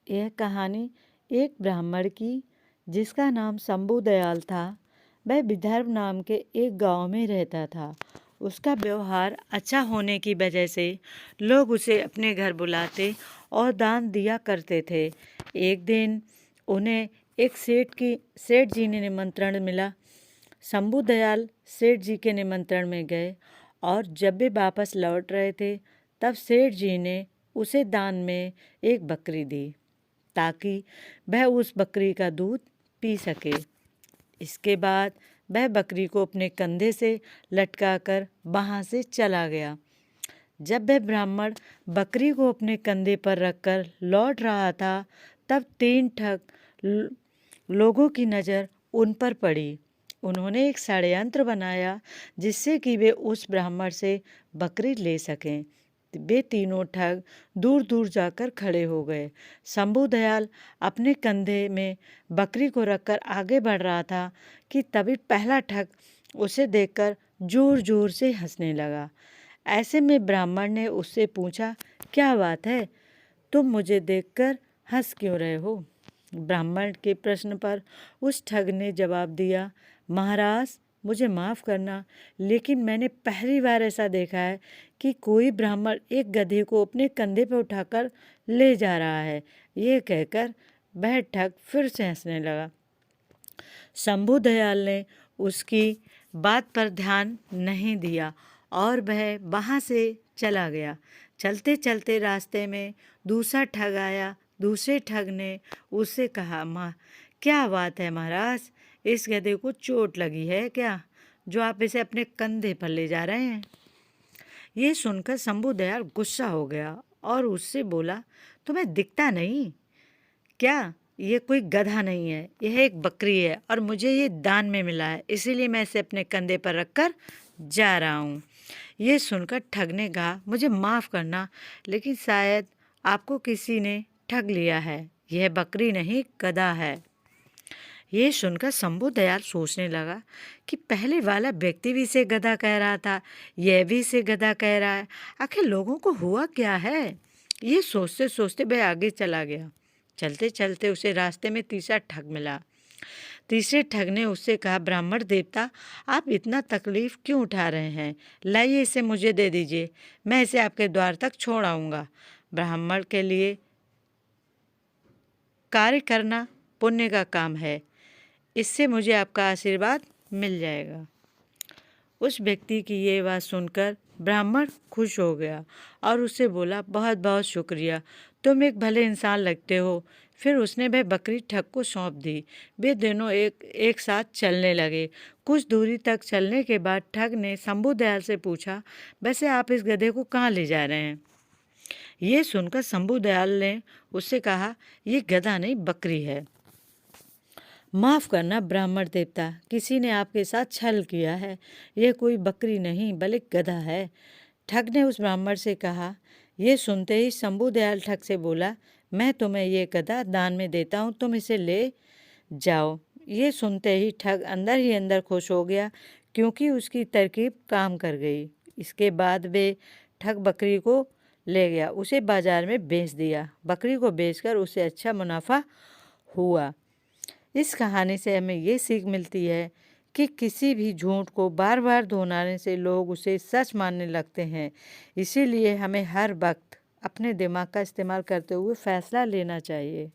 यह कहानी एक ब्राह्मण की जिसका नाम शंभू दयाल था। वह विदर्भ नाम के एक गांव में रहता था। उसका व्यवहार अच्छा होने की वजह से लोग उसे अपने घर बुलाते और दान दिया करते थे। एक दिन उन्हें एक सेठ जी ने निमंत्रण मिला। शंभू दयाल सेठ जी के निमंत्रण में गए और जब वे वापस लौट रहे थे तब सेठ जी ने उसे दान में एक बकरी दी ताकि वह उस बकरी का दूध पी सके। इसके बाद वह बकरी को अपने कंधे से लटकाकर वहाँ से चला गया। जब वह ब्राह्मण बकरी को अपने कंधे पर रखकर लौट रहा था तब 3 ठग लोगों की नज़र उन पर पड़ी। उन्होंने एक षड्यंत्र बनाया जिससे कि वे उस ब्राह्मण से बकरी ले सकें। वे तीनों ठग दूर दूर जाकर खड़े हो गए। शंभू दयाल अपने कंधे में बकरी को रखकर आगे बढ़ रहा था कि तभी पहला ठग उसे देखकर जोर जोर से हंसने लगा। ऐसे में ब्राह्मण ने उससे पूछा, क्या बात है, तुम मुझे देखकर हंस क्यों रहे हो? ब्राह्मण के प्रश्न पर उस ठग ने जवाब दिया, महाराज मुझे माफ़ करना, लेकिन मैंने पहली बार ऐसा देखा है कि कोई ब्राह्मण एक गधे को अपने कंधे पर उठाकर ले जा रहा है। ये कहकर वह ठग फिर से हंसने लगा। शंभू दयाल ने उसकी बात पर ध्यान नहीं दिया और वह वहाँ से चला गया। चलते चलते रास्ते में दूसरा ठग आया। दूसरे ठग ने उससे कहा, क्या बात है महाराज, इस गधे को चोट लगी है क्या, जो आप इसे अपने कंधे पर ले जा रहे हैं? ये सुनकर शंभू दयाल गुस्सा हो गया और उससे बोला, तुम्हें दिखता नहीं क्या? ये कोई गधा नहीं है, यह एक बकरी है और मुझे ये दान में मिला है, इसीलिए मैं इसे अपने कंधे पर रखकर जा रहा हूँ। ये सुनकर ठग ने कहा, मुझे माफ़ करना, लेकिन शायद आपको किसी ने ठग लिया है, यह बकरी नहीं गधा है। ये सुनकर शंभू दयाल सोचने लगा कि पहले वाला व्यक्ति भी इसे गधा कह रहा था, यह भी इसे गधा कह रहा है, आखिर लोगों को हुआ क्या है? ये सोचते सोचते वह आगे चला गया। चलते चलते उसे रास्ते में तीसरा ठग मिला। तीसरे ठग ने उससे कहा, ब्राह्मण देवता, आप इतना तकलीफ क्यों उठा रहे हैं? लाइए इसे मुझे दे दीजिए, मैं इसे आपके द्वार तक छोड़ आऊँगा। ब्राह्मण के लिए कार्य करना पुण्य का काम है, इससे मुझे आपका आशीर्वाद मिल जाएगा। उस व्यक्ति की ये बात सुनकर ब्राह्मण खुश हो गया और उससे बोला, बहुत बहुत शुक्रिया, तुम एक भले इंसान लगते हो। फिर उसने वह बकरी ठग को सौंप दी। वे दोनों एक साथ चलने लगे। कुछ दूरी तक चलने के बाद ठग ने शंभू दयाल से पूछा, वैसे आप इस गधे को कहाँ ले जा रहे हैं? ये सुनकर शंभू दयाल ने उससे कहा, ये गधा नहीं बकरी है। माफ़ करना ब्राह्मण देवता, किसी ने आपके साथ छल किया है, यह कोई बकरी नहीं बल्कि गधा है। ठग ने उस ब्राह्मण से कहा। ये सुनते ही शंभू दयाल ठग से बोला, मैं तुम्हें ये गधा दान में देता हूँ, तुम इसे ले जाओ। ये सुनते ही ठग अंदर ही अंदर खुश हो गया क्योंकि उसकी तरकीब काम कर गई। इसके बाद वे ठग बकरी को ले गया, उसे बाजार में बेच दिया। बकरी को बेचकर उसे अच्छा मुनाफा हुआ। इस कहानी से हमें ये सीख मिलती है कि किसी भी झूठ को बार बार दोहराने से लोग उसे सच मानने लगते हैं। इसीलिए हमें हर वक्त अपने दिमाग का इस्तेमाल करते हुए फैसला लेना चाहिए।